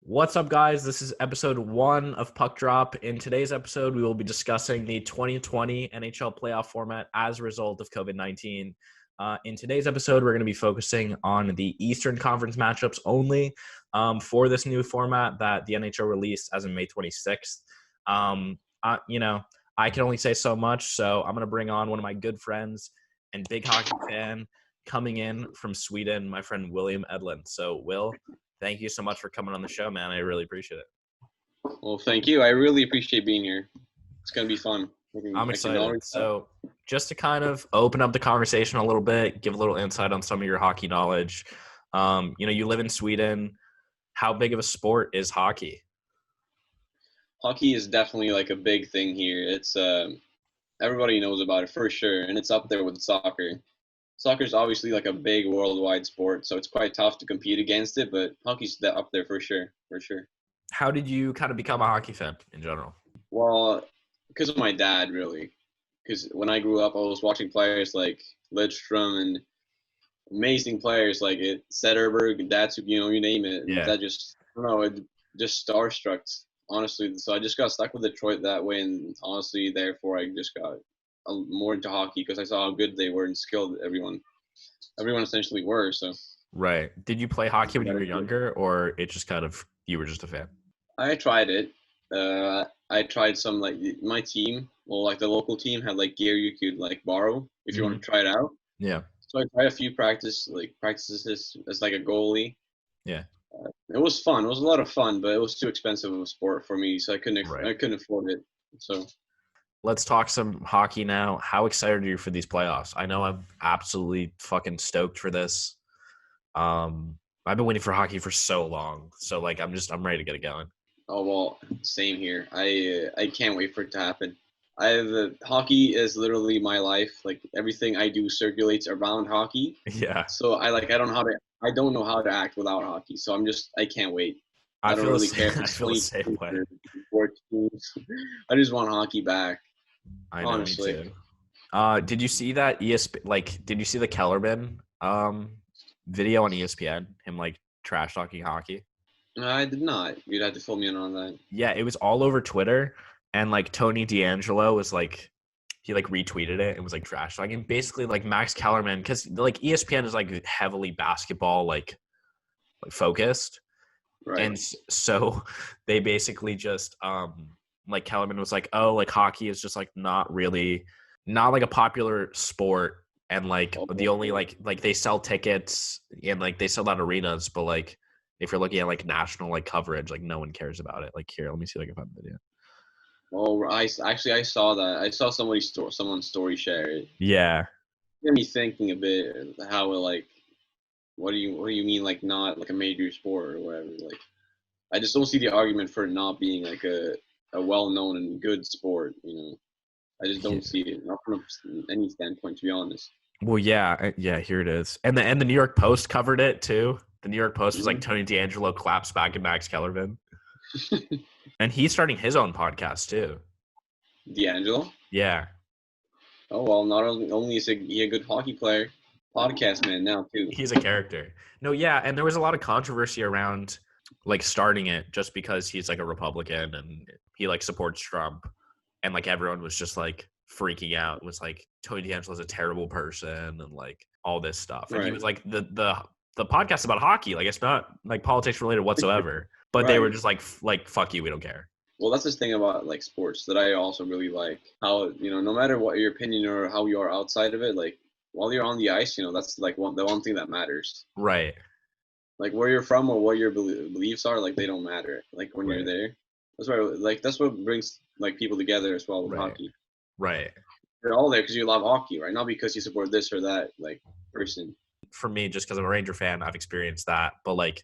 What's up, guys? This is episode 1 of Puck Drop. In today's episode, we will be discussing the 2020 NHL playoff format as a result of COVID-19. In today's episode, we're going to be focusing on the Eastern Conference matchups only for this new format that the NHL released as of May 26th. I can only say so much, so I'm going to bring on one of my good friends and big hockey fan coming in from Sweden, my friend William Edlund. So, Will, thank you so much for coming on the show, man. I really appreciate it. Well, thank you. I really appreciate being here. It's going to be fun. I'm excited. So just to kind of open up the conversation a little bit, give a little insight on some of your hockey knowledge. You live in Sweden. How big of a sport is hockey? Hockey is definitely like a big thing here. It's everybody knows about it for sure, and it's up there with soccer. Soccer is obviously like a big worldwide sport, so it's quite tough to compete against it, but hockey's up there for sure. How did you kind of become a hockey fan in general? Well, because of my dad, really. Because when I grew up, I was watching players like Lidstrom and amazing players like Zetterberg, Datsuk, you name it. Yeah. That just, I don't know, it just starstruck, honestly. So I just got stuck with Detroit that way, and honestly, therefore, I just got more into hockey because I saw how good they were and skilled everyone essentially were. So. Right. Did you play hockey when you were younger, or it just kind of you were just a fan? I tried it. I tried some like my team, well, like the local team had like gear you could like borrow if you want to try it out. Yeah. So I tried a few practices as like a goalie. Yeah. It was fun. It was a lot of fun, but it was too expensive of a sport for me, so I couldn't afford it. So let's talk some hockey now. How excited are you for these playoffs? I know I'm absolutely fucking stoked for this. I've been waiting for hockey for so long, so like I'm ready to get it going. Oh well, same here. I can't wait for it to happen. Hockey is literally my life. Like everything I do circulates around hockey. Yeah. So I don't know how to act without hockey. So I can't wait. I don't really care. I feel the same way. I just want hockey back. I know, honestly. Me too. Did you see that did you see the Kellerman video on ESPN? Him like trash talking hockey? I did not. You'd have to fill me in on that. Yeah, it was all over Twitter, and like Tony D'Angelo was like, he like retweeted it and was like trash talking. Basically, like Max Kellerman, because like ESPN is like heavily basketball like focused, right? And so they basically just like Kellerman was like, oh, like hockey is just like not like a popular sport, and like the only like they sell tickets and like they sell out arenas, but like if you're looking at like national like coverage, like no one cares about it. Like here, let me see if I can find the video. Oh, I saw that. I saw someone's story share it. Yeah. Got me thinking a bit how like, what do you mean like not like a major sport or whatever? Like, I just don't see the argument for it not being like a well-known and good sport. I just don't see it, not from any standpoint, to be honest. Well, yeah, here it is, and the New York Post covered it too. The New York Post was like Tony D'Angelo claps back at Max Kellerman. And he's starting his own podcast too. D'Angelo? Yeah. Oh, well, not only is he a good hockey player, podcast man now too. He's a character. No, yeah, and there was a lot of controversy around like starting it just because he's like a Republican and he like supports Trump. And like everyone was just like freaking out. It was like Tony D'Angelo's a terrible person and like all this stuff. And he was like the podcast about hockey, like it's not like politics related whatsoever. But they were just like fuck you, we don't care. Well, that's the thing about like sports that I also really like. How no matter what your opinion or how you are outside of it, like while you're on the ice, that's like the one thing that matters. Right. Like where you're from or what your beliefs are, like they don't matter. Like when you're there, that's what brings like people together as well with hockey. Right. You're all there because you love hockey, right? Not because you support this or that like person. For me, just because I'm a Ranger fan, I've experienced that. But like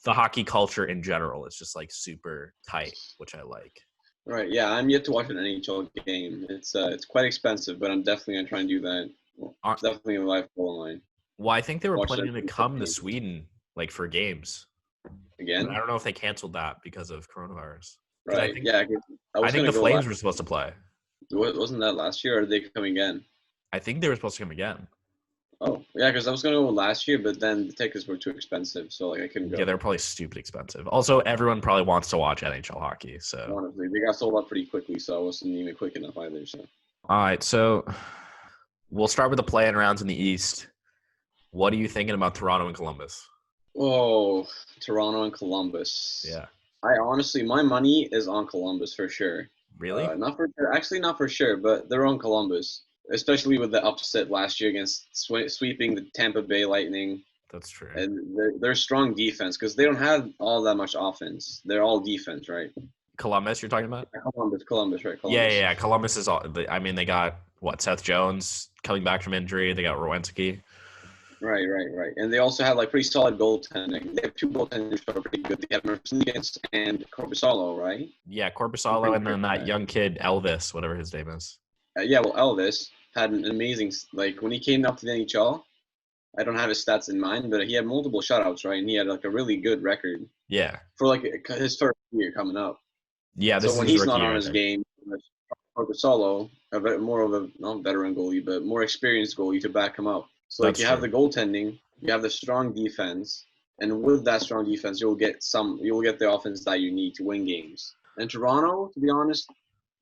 the hockey culture in general is just like super tight, which I like. Right. Yeah, I'm yet to watch an NHL game. It's quite expensive, but I'm definitely gonna try and do that. Well, it's definitely a life goal of mine. Well, I think they were planning to come to Sweden like for games. Again? But I don't know if they canceled that because of coronavirus. Right. I think the Flames were supposed to play. Wasn't that last year, or are they coming again? I think they were supposed to come again. Oh, yeah, because I was gonna go last year, but then the tickets were too expensive, so like I couldn't Yeah, go. they're probably stupid expensive. Also, everyone probably wants to watch NHL hockey. So, Honestly, they got sold out pretty quickly, so I wasn't even quick enough either. So, all right. So, we'll start with the play-in rounds in the East. What are you thinking about Toronto and Columbus? oh, Toronto and Columbus. Yeah. I honestly, my money is on Columbus for sure. Really? Not for actually not for sure, but they're on Columbus, especially with the upset last year against sweeping the Tampa Bay Lightning That's true. and their strong defense because they don't have all that much offense. They're all defense, right? Columbus, you're talking about? Columbus, right? Yeah, yeah, Columbus. yeah. Columbus is all. I mean, they got what? Seth Jones coming back from injury. They got Rowensky. Right. And they also have like pretty solid goaltending. They have two goaltenders that are pretty good. They have Mercedes and Corpusalo, right? Yeah, I'm Corpusalo, pretty and sure then of that that. young kid Elvis, whatever his name is. Yeah, well, Elvis had an amazing like when he came up to the NHL. I don't have his stats in mind, but he had multiple shutouts, right? And he had like a really good record Yeah, for like his first year coming up. yeah. So This is when his he's rookie not year, on I his think. game, Solo, more of a not veteran goalie, but more experienced goalie to back him up. So like That's you have true. the goaltending, you have the strong defense, and with that strong defense, you'll get the offense that you need to win games. And Toronto, to be honest,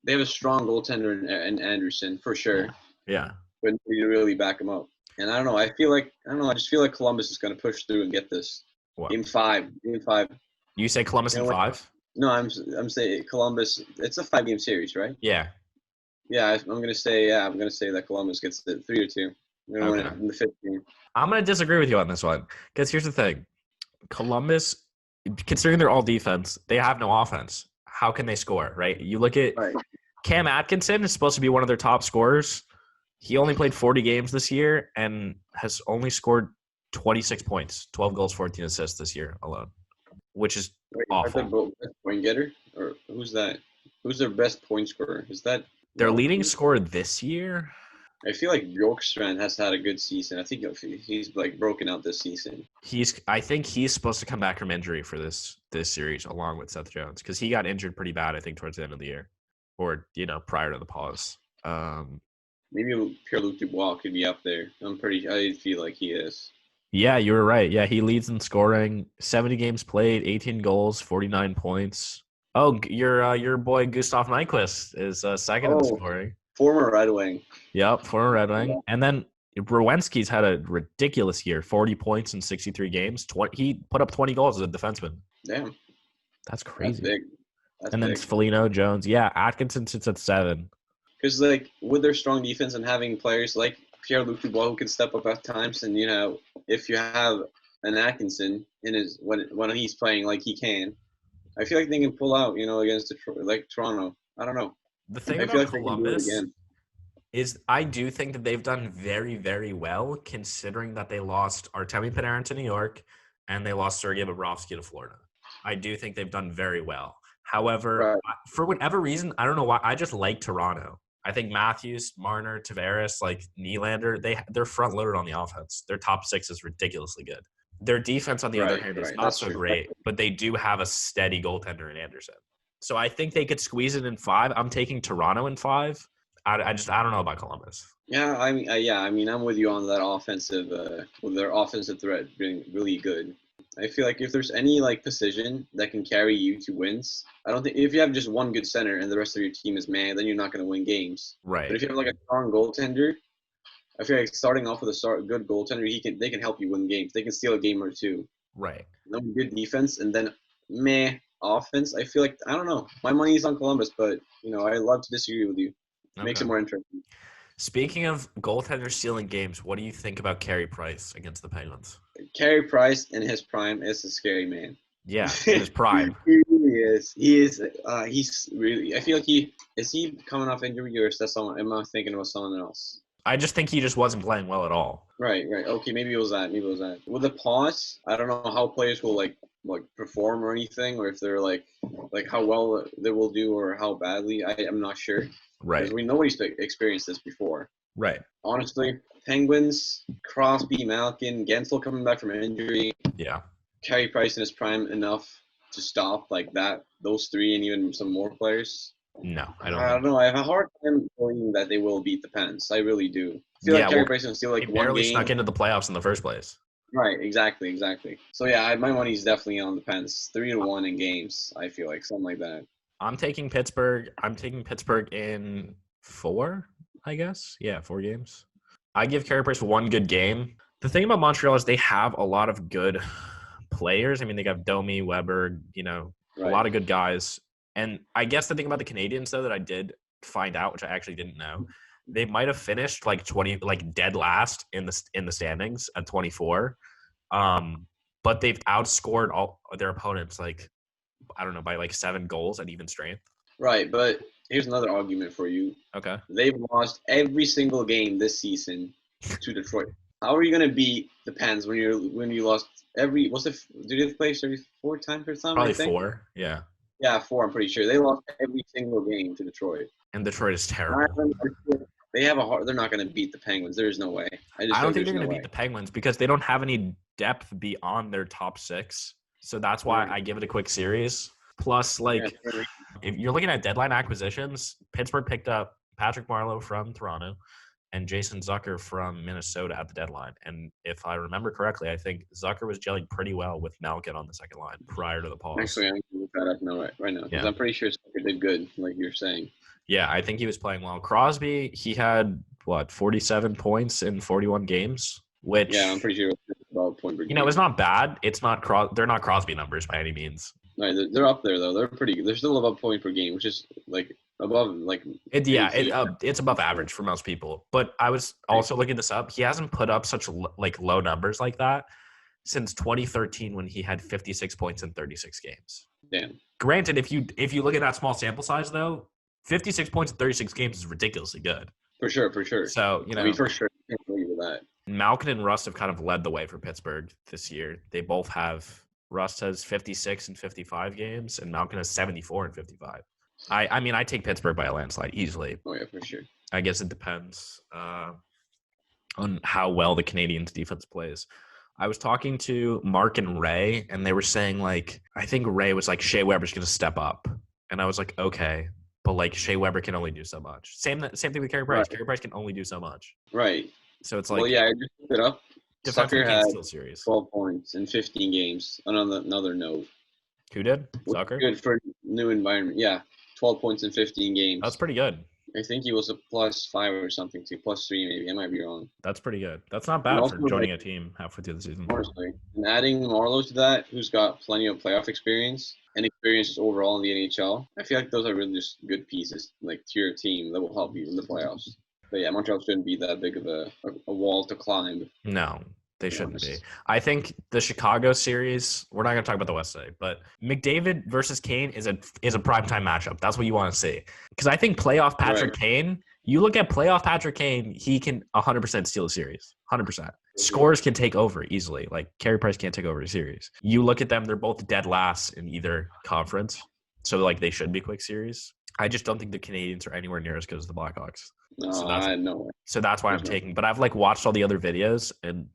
they have a strong goaltender in Anderson for sure, Yeah, yeah. but you really back him up. And I don't know. I just feel like Columbus is going to push through and get this. What? Game five. Game five. You say Columbus You in know what? 5? No, I'm saying Columbus. It's a 5 game series, right? Yeah. Yeah, I'm gonna say that Columbus gets the 3-2. We're gonna win Okay. it in the fifth game. I'm gonna disagree with you on this one because here's the thing: Columbus, considering they're all defense, they have no offense. How can they score? Right? You look at Right. Cam Atkinson is supposed to be one of their top scorers. He only played 40 games this year and has only scored 26 points, 12 goals, 14 assists this year alone, which is Wait, is that the awful. best point getter, or who's that? Who's their best point scorer? Is that Their leading Malkin? scorer this year, I feel like Bjorkstrand has had a good season. I think he's like broken out this season. I think he's supposed to come back from injury for this series along with Seth Jones because he got injured pretty bad, I think, towards the end of the year or, prior to the pause. Maybe Pierre-Luc Dubois could be up there. I feel like he is. Yeah, you were right. Yeah, he leads in scoring. 70 games played, 18 goals, 49 points. Oh, your boy Gustav Nyquist is second in Oh, scoring. former Red Wing. Yep, former Red Yeah. Wing. And then Rowensky's had a ridiculous year, 40 points in 63 games. He put up 20 goals as a defenseman. Damn, That's that's crazy. big. That's And then big. Foligno, Jones. Yeah, Atkinson sits at 7. Because like with their strong defense and having players like Pierre-Luc Dubois who can step up at times, and if you have an Atkinson in his when he's playing like he can, I feel like they can pull out against Toronto. I don't know. The thing I feel about like they can do it Columbus again. is I do think that they've done very, very well considering that they lost Artemi Panarin to New York and they lost Sergei Bobrovsky to Florida. I do think they've done very well. However, Right. for whatever reason, I don't know why, I just like Toronto. I think Matthews, Marner, Tavares, like Nylander, they're front loaded on the offense. Their top 6 is ridiculously good. Their defense, on the other Right. hand, is Right. not That's so true. great, but they do have a steady goaltender in Anderson. So I think they could squeeze it in 5. I'm taking Toronto in 5. I don't know about Columbus. Yeah. I mean, I'm with you on that offensive. With their offensive threat being really good. I feel like if there's any like position that can carry you to wins, I don't think if you have just one good center and the rest of your team is man, then you're not going to win games. But Right. if you have like a strong goaltender, I feel like starting off with good goaltender, they can help you win games. They can steal a game or two. Right. No good defense, and then meh offense. I feel like I don't know. My money is on Columbus, but I love to disagree with you. Makes Okay. it more interesting. Speaking of goaltenders stealing games, what do you think about Carey Price against the Penguins? Carey Price in his prime is a scary man. Yeah, in his prime. He really is. He is. He's really. I feel like he coming off injury or is that someone? Am I thinking about someone else? I just think he just wasn't playing well at all. Right. Okay, maybe it was that. With the pause, I don't know how players will like perform or anything, or if they're like how well they will do or how badly. I'm not sure because Right. nobody's experienced this before. Right. Honestly, Penguins, Crosby, Malkin, Gensel coming back from injury, Yeah. Carey Price in his prime enough to stop like that. Those three and even some more players. No, I don't I don't think. know. I have a hard time believing that they will beat the Pens. I really do. I feel like Yeah, Carey well, Price can steal they like one barely snuck game. into the playoffs in the first place. Right, exactly. So yeah, my money's definitely on the Pens. 3-1 in games. I feel like something like that. I'm taking Pittsburgh. I'm taking Pittsburgh in 4, I guess. Yeah, 4 games. I give Carey Price one good game. The thing about Montreal is they have a lot of good players. I mean, they got Domi, Weber, a Right. lot of good guys. And I guess the thing about the Canadians, though, that I did find out, which I actually didn't know, they might have finished like 20, like dead last in the standings at 24. But they've outscored all their opponents, like, I don't know, by like 7 goals at even strength. Right, but here's another argument for you. Okay. They've lost every single game this season to Detroit. How are you gonna beat the Pens when you lost every? What's it? Did they play 34 times for some? I Probably think. 4. Yeah. Yeah, 4. I'm pretty sure they lost every single game to Detroit. And Detroit is I terrible. don't understand. They have a hard. They're not gonna beat the Penguins. There's no way. I just I feel don't like think they're there's going no to beat way. the Penguins because they don't have any depth beyond their top 6. So that's why Right. I give it a quick series. Plus, Yeah, like, if you're looking at deadline acquisitions, Pittsburgh picked up Patrick Marleau from Toronto and Jason Zucker from Minnesota at the deadline. And if I remember correctly, I think Zucker was gelling pretty well with Malkin on the second line prior to the pause. actually, I'm gonna look that up now, right now, because Yeah. I'm pretty sure Sucker did good, like you're saying. Yeah, I think he was playing well. Crosby, he had, 47 points in 41 games, which, Yeah, I'm pretty sure it's about a point per game. it's not bad. It's not they're not Crosby numbers by any means. Right, they're up there though. They're pretty good. They're still above point per game, which is like above like It's above average for most people. But I was also looking this up. He hasn't put up such like low numbers like that since 2013 when he had 56 points in 36 games. Damn. Granted, if you look at that small sample size though, 56 points in 36 games is ridiculously good. For sure. So, I mean, for sure, I can't believe that. Malkin and Rust have kind of led the way for Pittsburgh this year. They both have Rust has 56 and 55 games, and Malkin has 74 and 55. I mean, I take Pittsburgh by a landslide easily. Oh yeah, for sure. I guess it depends on how well the Canadians defense plays. I was talking to Mark and Ray, and they were saying, like, I think Ray was like, Shea Weber's going to step up. And I was like, okay. But, like, Shea Weber can only do so much. Same thing with Carey Price. Right. Carey Price can only do so much. Right. So it's like, Well, yeah, I just looked it up. defensive Sucker can't had steal series. 12 points in 15 games. On another note, Who did? which is Zucker? good for new environment. Yeah, 12 points in 15 games. That's pretty good. I think he was a +5 or something too, +3 maybe. I might be wrong. That's pretty good. That's not bad also, for joining like, a team halfway through the season. Honestly, and adding Marlowe to that, who's got plenty of playoff experience and experience overall in the NHL, I feel like those are really just good pieces, like to your team that will help you in the playoffs. But yeah, Montreal shouldn't be that big of a wall to climb. No, they shouldn't be. I think the Chicago series, we're not going to talk about the West today, but McDavid versus Kane is a primetime matchup. That's what you want to see. Because I think playoff Patrick Kane, you look at playoff Patrick Kane, he can 100% steal a series. 100%. Scores can take over easily. Like, Carey Price can't take over a series. You look at them, they're both dead last in either conference. So, like, they should be quick series. I just don't think the Canadians are anywhere near as good as the Blackhawks. No, So I had no way. So that's why I'm taking. But I've, like, watched all the other videos, and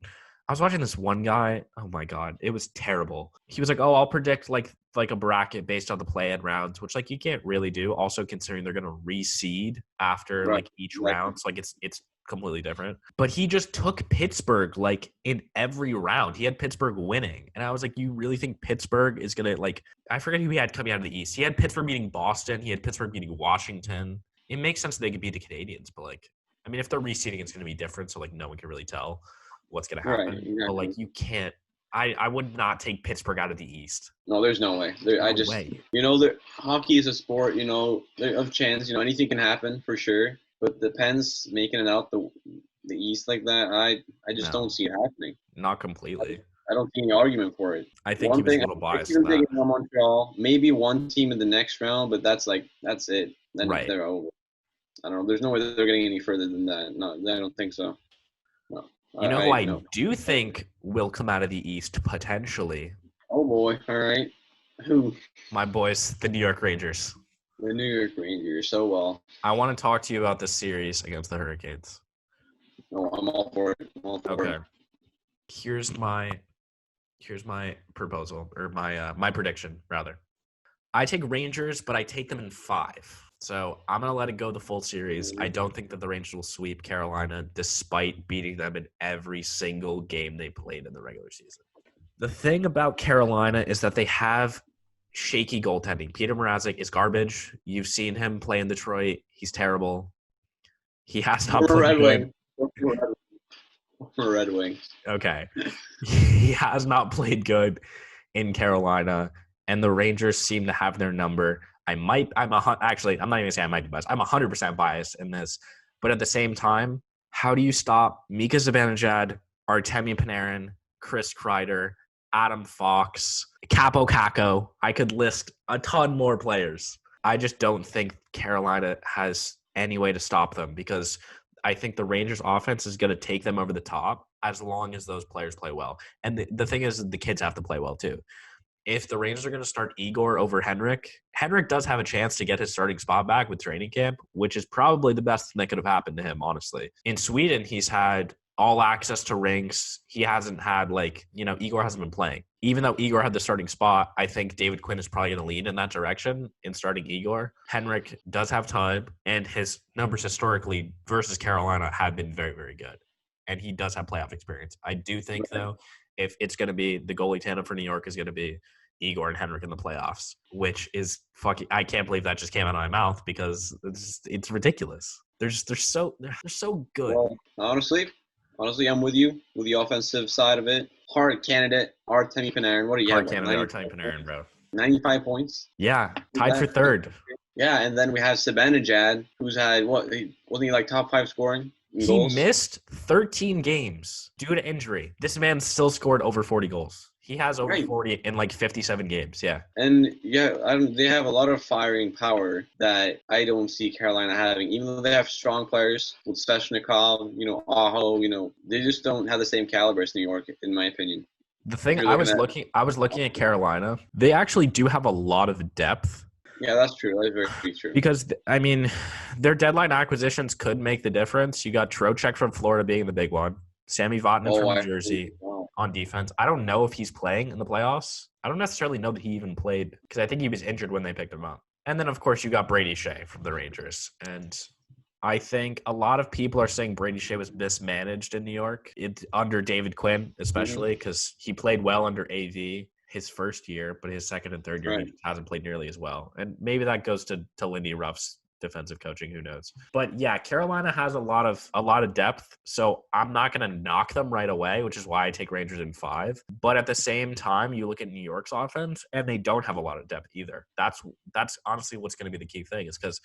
I was watching this one guy. Oh, my God. It was terrible. He was like, oh, I'll predict, like a bracket based on the play-in rounds, which, like, you can't really do. Also, considering they're going to reseed after, like, each round. So, like, it's completely different. But he just took Pittsburgh, like, in every round. He had Pittsburgh winning. And I was like, you really think Pittsburgh is going to, like, I forget who he had coming out of the East. He had Pittsburgh beating Boston. He had Pittsburgh beating Washington. It makes sense that they could beat the Canadians. But, like, I mean, if they're reseeding, it's going to be different. So, like, no one can really tell what's going to happen. Right, exactly. But, like, you can't. I would not take Pittsburgh out of the East. No, there's no way. way. Hockey is a sport, of chance. Anything can happen for sure. But the Pens making it out the East like that, I just don't see it happening. Not completely. I don't see any argument for it. I think he was a little biased. I'm taking Montreal, maybe one team in the next round, but that's it. Then they're over. I don't know. There's no way they're getting any further than that. No, I don't think so. No. Who I do think will come out of the East potentially? Oh boy! All right, who? My boys, the New York Rangers. The New York Rangers. So well. I want to talk to you about this series against the Hurricanes. No, I'm all for it. Okay. Here's my proposal, or my prediction rather. I take Rangers, but I take them in 5. So I'm going to let it go the full series. I don't think that the Rangers will sweep Carolina despite beating them in every single game they played in the regular season. The thing about Carolina is that they have shaky goaltending. Peter Mrazek is garbage. You've seen him play in Detroit. He's terrible. He has not Former played Red good. Wing. Former Red Wing. Okay. He has not played good in Carolina, and the Rangers seem to have their number. I'm not even going to say I might be biased. I'm 100% biased in this. But at the same time, how do you stop Mika Zibanejad, Artemi Panarin, Chris Kreider, Adam Fox, Capo Caco? I could list a ton more players. I just don't think Carolina has any way to stop them because I think the Rangers offense is going to take them over the top as long as those players play well. And the thing is, the kids have to play well too. If the Rangers are going to start Igor over Henrik does have a chance to get his starting spot back with training camp, which is probably the best thing that could have happened to him, honestly. In Sweden, he's had all access to rinks. He hasn't had Igor hasn't been playing. Even though Igor had the starting spot, I think David Quinn is probably going to lean in that direction in starting Igor. Henrik does have time, and his numbers historically versus Carolina have been very, very good. And he does have playoff experience. I do think, though, if it's going to be the goalie tandem for New York is going to be Igor and Henrik in the playoffs, which is fucking. I can't believe that just came out of my mouth because it's ridiculous. They're so good. Well, honestly, I'm with you with the offensive side of it. Hard candidate, Artemi Panarin. What do you have? Hard candidate, Artemi Panarin, bro. 95 points. Yeah, tied for third. Yeah, and then we have Zibanejad, who's had wasn't he like top 5 scoring? He missed 13 games due to injury. This man still scored over 40 goals. He has over 40 in like 57 games. Yeah. And they have a lot of firing power that I don't see Carolina having. Even though they have strong players with Svechnikov, Aho, they just don't have the same caliber as New York, in my opinion. The thing I was looking at Carolina. They actually do have a lot of depth. Yeah, that's true. That's very true. Because, I mean, their deadline acquisitions could make the difference. You got Trocheck from Florida being the big one. Sammy Vatanen from New Jersey on defense. I don't know if he's playing in the playoffs. I don't necessarily know that he even played because I think he was injured when they picked him up. And then, of course, you got Brady Shea from the Rangers. And I think a lot of people are saying Brady Shea was mismanaged in New York under David Quinn, especially because he played well under AV his first year, but his second and third year he hasn't played nearly as well. And maybe that goes to Lindy Ruff's defensive coaching, who knows. But yeah, Carolina has a lot of depth, so I'm not going to knock them right away, which is why I take Rangers in 5. But at the same time, you look at New York's offense and they don't have a lot of depth either. That's honestly what's going to be the key thing, is because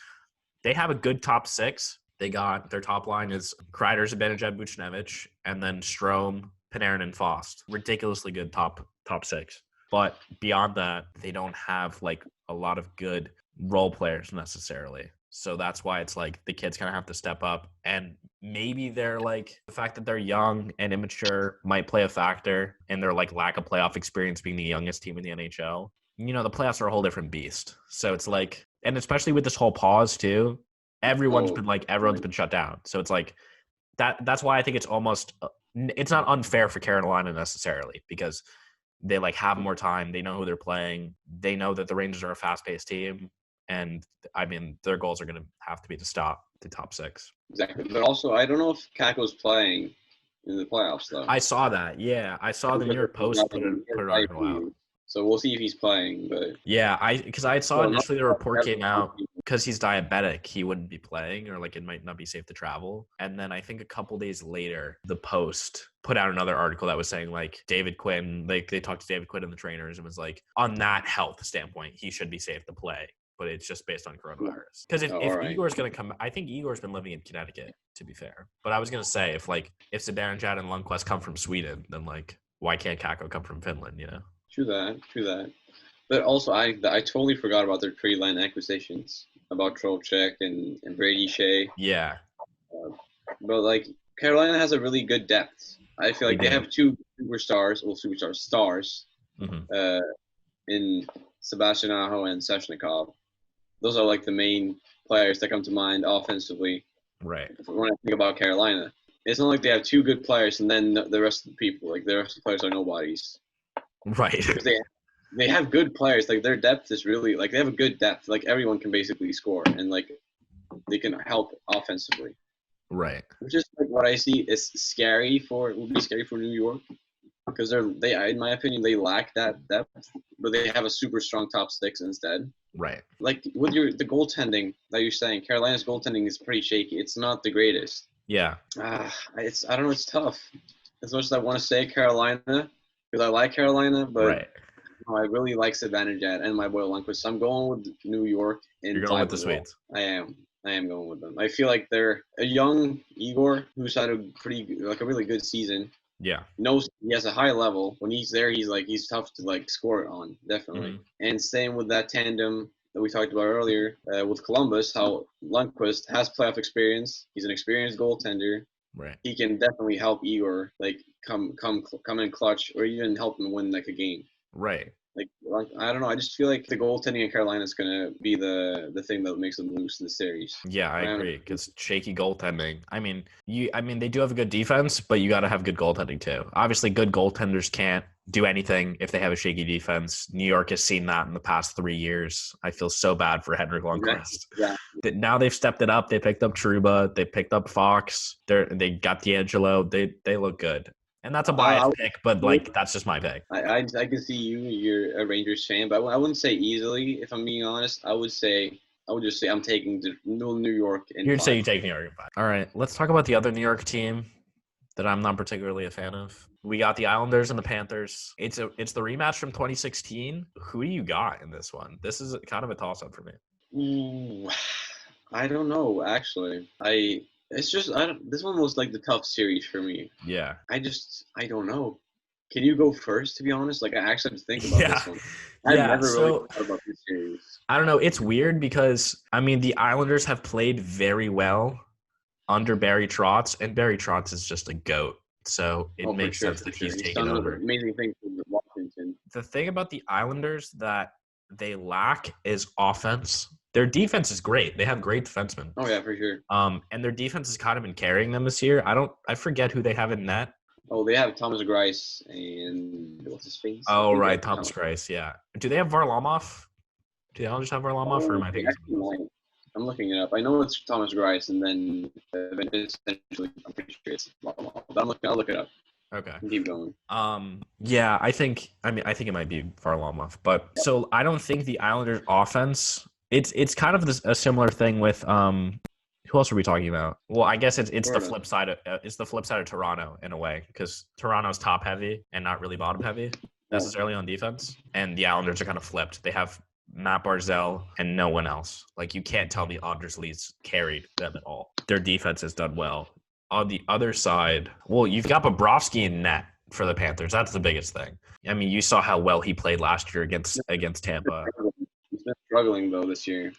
they have a good top 6. They got their top line is Kreider, Zibanejad, Buchnevich, and then Strome, Panarin, and Fost. Ridiculously good top 6. But beyond that, they don't have like a lot of good role players necessarily. So that's why it's like the kids kind of have to step up. And maybe they're like the fact that they're young and immature might play a factor in their like lack of playoff experience being the youngest team in the NHL. The playoffs are a whole different beast. So it's like, and especially with this whole pause too, everyone's been shut down. So it's like that's why I think it's not unfair for Carolina necessarily, because they like have more time. They know who they're playing. They know that the Rangers are a fast-paced team, and I mean their goals are going to have to be to stop the top 6. Exactly, but also I don't know if Caco's playing in the playoffs though. I saw that. Yeah, I saw the New York Post put an article out. So we'll see if he's playing. But yeah, I saw initially the report came out because he's diabetic, he wouldn't be playing, or like it might not be safe to travel. And then I think a couple days later, the Post put out another article that was saying like David Quinn, like they talked to David Quinn and the trainers and was like, on that health standpoint, he should be safe to play. But it's just based on coronavirus. Because if Igor's going to come, I think Igor's been living in Connecticut, to be fair. But I was going to say, if Zibanejad and Lundqvist come from Sweden, then like, why can't Kakko come from Finland, True that. But also, I totally forgot about their trade line acquisitions, about Trocheck and Brady Shea. Yeah. But like, Carolina has a really good depth. I feel like they have 2 stars, in Sebastian Aho and Svechnikov. Those are like the main players that come to mind offensively. Right. When I think about Carolina, it's not like they have 2 good players and then the rest of the people, like the rest of the players are nobodies. Right. they have good players. Like their depth is really like they have a good depth. Like everyone can basically score and like they can help offensively. Right. Which is like what I see is would be scary for New York because they in my opinion they lack that depth, but they have a super strong top six instead. Right. Like with the goaltending that you're saying, Carolina's goaltending is pretty shaky. It's not the greatest. Yeah. I don't know. It's tough. As much as I want to say Carolina, because I like Carolina, but Right. I really like Zibanejad and my boy Lundqvist. So I'm going with New York in You're going with 5 the as well. Swedes. I am going with them. I feel like they're a young Igor who's had a really good season. Yeah. Knows he has a high level. When he's there, he's tough to like score on, definitely. Mm-hmm. And same with that tandem that we talked about earlier with Columbus, how Lundqvist has playoff experience. He's an experienced goaltender. Right. He can definitely help Igor like come in clutch or even help him win like a game. Right. Like I don't know. I just feel like the goaltending in Carolina is gonna be the thing that makes them lose in the series. Yeah, I agree. Because shaky goaltending. I mean, they do have a good defense, but you got to have good goaltending too. Obviously, good goaltenders can't do anything if they have a shaky defense. New York has seen that in the past 3 years. I feel so bad for Henrik Lundqvist. Yeah. Now they've stepped it up. They picked up Trouba. They picked up Fox. They got D'Angelo. They look good. And that's a biased pick, but like that's just my pick. I can see you're a Rangers fan, but I wouldn't say easily. If I'm being honest, I would just say I'm taking New York. You'd say you take New York in 5. All right, let's talk about the other New York team that I'm not particularly a fan of. We got the Islanders and the Panthers. It's the rematch from 2016. Who do you got in this one? This is kind of a toss-up for me. Ooh, I don't know actually. This one was like the tough series for me. Yeah. I don't know. Can you go first, to be honest? Like, I actually have to think about this one. I've never really thought about this series. I don't know. It's weird because, I mean, the Islanders have played very well under Barry Trotz, and Barry Trotz is just a GOAT. So it makes sense that he's taken over. Amazing thing for Washington. The thing about the Islanders that they lack is offense. Their defense is great. They have great defensemen. Oh yeah, for sure. And their defense has kind of been carrying them this year. I forget who they have in net. Oh, they have Thomas Greiss and what's his face? Oh right, Thomas Greiss. Yeah. Do they have Varlamov? Do the Islanders have Varlamov, or am I thinking? I'm looking it up. I know it's Thomas Greiss, and then essentially I'm pretty sure it's Varlamov. I'll look it up. Okay. Keep going. Yeah, I think it might be Varlamov, but so I don't think the Islanders offense. It's kind of a similar thing with who else are we talking about? Well, I guess it's the flip side of Toronto in a way, because Toronto's top heavy and not really bottom heavy necessarily on defense, and the Islanders are kind of flipped. They have Matt Barzal and no one else. Like you can't tell the Islanders leads carried them at all. Their defense has done well. On the other side, well, you've got Bobrovsky in net for the Panthers. That's the biggest thing. I mean, you saw how well he played last year against Tampa. He's been struggling though this year.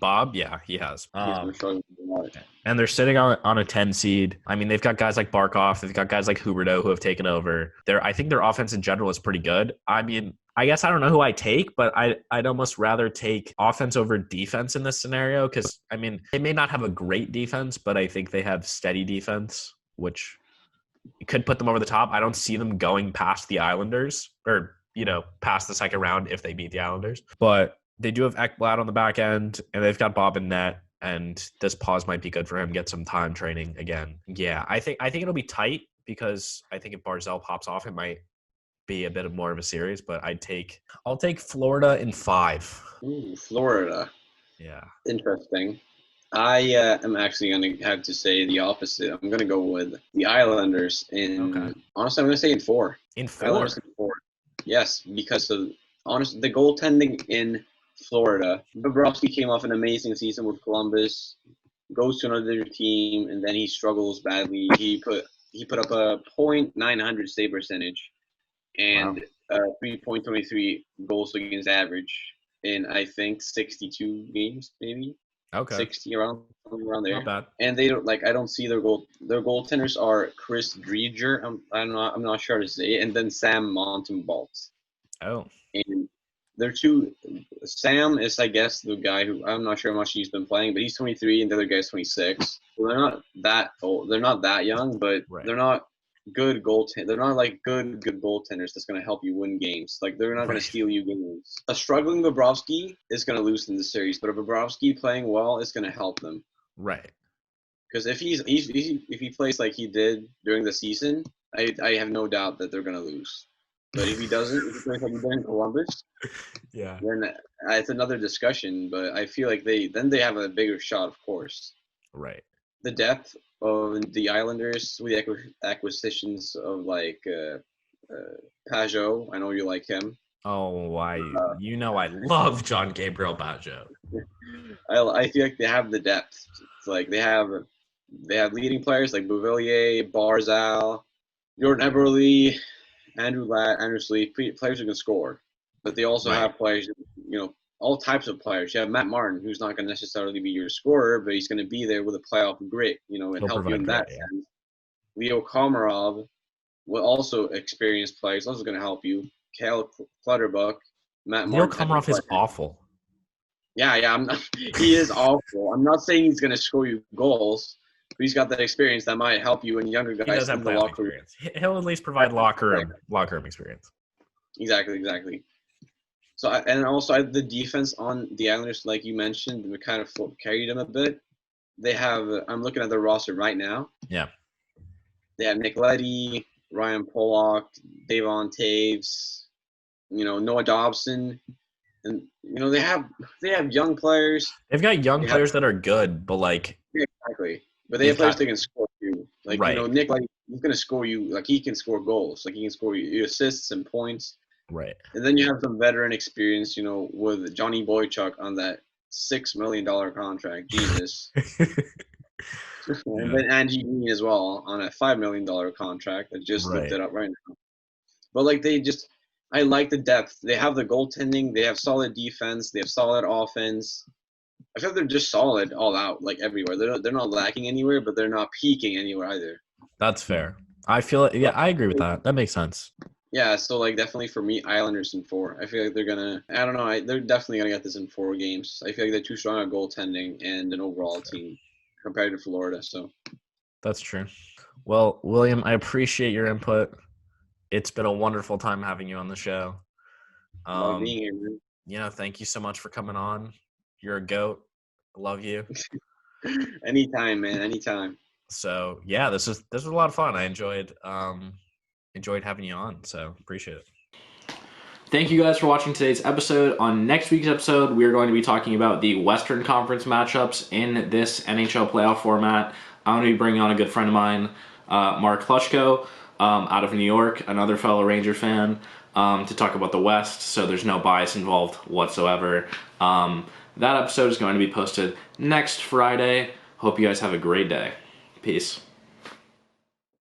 Bob, yeah, he has. He's been struggling a lot. And they're sitting on a 10 seed. I mean, they've got guys like Barkov. They've got guys like Huberdeau who have taken over. I think their offense in general is pretty good. I mean, I guess I don't know who I take, but I'd almost rather take offense over defense in this scenario because, I mean, they may not have a great defense, but I think they have steady defense, which could put them over the top. I don't see them going past the Islanders or, past the second round if they beat the Islanders. But they do have Ekblad on the back end, and they've got Bob in net, and this pause might be good for him. Get some time training again. Yeah, I think it'll be tight because I think if Barzal pops off, it might be a bit more of a series. But I'll take Florida in 5. Ooh, Florida. Yeah. Interesting. I am actually going to have to say the opposite. I'm going to go with the Islanders honestly, I'm going to say in 4. In 4? Islanders in 4. Yes, because the goaltending in Florida. Bobrovsky came off an amazing season with Columbus, goes to another team, and then he struggles badly. He put up a .900 save percentage and 3.23 goals against average in I think 62 games, maybe. Okay. 60 around there. Not bad. And they don't I don't see their goaltenders are Chris Driedger. I'm not sure to say it, and then Sam Montembaltz. Oh. And they're two. Sam is, I guess, the guy who I'm not sure how much he's been playing, but he's 23 and the other guy's 26. So they're not that old. They're not that young, but they're not good goaltender. They're not like good goaltenders that's going to help you win games. Like they're not going to Right. steal you games. A struggling Bobrovsky is going to loosen the series, but a Bobrovsky playing well is going to help them. Right. Because if if he plays like he did during the season, I have no doubt that they're going to lose. But if he doesn't, if he plays like he did in Columbus, Yeah. then it's another discussion. But I feel like they have a bigger shot, of course. Right. The depth of the Islanders with the acquisitions of like Pajot. I know you like him. Oh, Uh, I love John Gabriel Baggio. I feel like they have the depth. It's like they have leading players like Bouvillier, Barzal, Jordan Eberle, Andrew Ladd, Andrew Sleep, players who can score. But they also Right. have players, all types of players. You have Matt Martin, who's not going to necessarily be your scorer, but he's going to be there with a playoff grit, and He'll help you provide in that grit. Yeah. sense. Leo Komarov, will also experienced players, also going to help you. Kale Clutterbuck, Matt Leo Martin type of Komarov is player. awful. Yeah, I'm not, he is awful. I'm not saying he's going to score you goals, but he's got that experience that might help you and younger He does guys have in the playoff locker room. experience. He'll at least provide locker room experience. Exactly. So and also the defense on the Islanders, like you mentioned, we kind of carried them a bit. They have. I'm looking at their roster right now. Yeah. They have Nick Leddy, Ryan Pollock, Davon Taves, Noah Dobson, and they have young players. They've got young They have players that are good, but like exactly, but they they've have players got that can score too. Like right. Nick Leddy, he's gonna score you. Like he can score goals. Like he can score you assists and points. Right. And then you have some veteran experience, with Johnny Boychuk on that $6 million contract. Jesus. And Yeah. then Angie Green as well on a $5 million contract. I just looked Right. it up right now. But like I like the depth. They have the goaltending. They have solid defense. They have solid offense. I feel like they're just solid all out, like everywhere. They're not lacking anywhere, but they're not peaking anywhere either. That's fair. I feel it. So, Yeah, I agree with that. That makes sense. yeah, so like definitely for me, Islanders in four. I feel like they're gonna. I don't know. They're definitely gonna get this in 4 games. I feel like they're too strong at goaltending and an overall team compared to Florida. So That's true. Well, William, I appreciate your input. It's been a wonderful time having you on the show. love being here, man. Thank you so much for coming on. You're a goat. I love you. Anytime, man. Anytime. So yeah, this was a lot of fun. I enjoyed having you on. So appreciate it. Thank you guys for watching today's episode. On next week's episode, we are going to be talking about the Western Conference matchups in this NHL playoff format. I'm going to be bringing on a good friend of mine, Mark Klushko, out of New York, another fellow Ranger fan, to talk about the West, so there's no bias involved whatsoever. That episode is going to be posted next Friday. Hope you guys have a great day. Peace.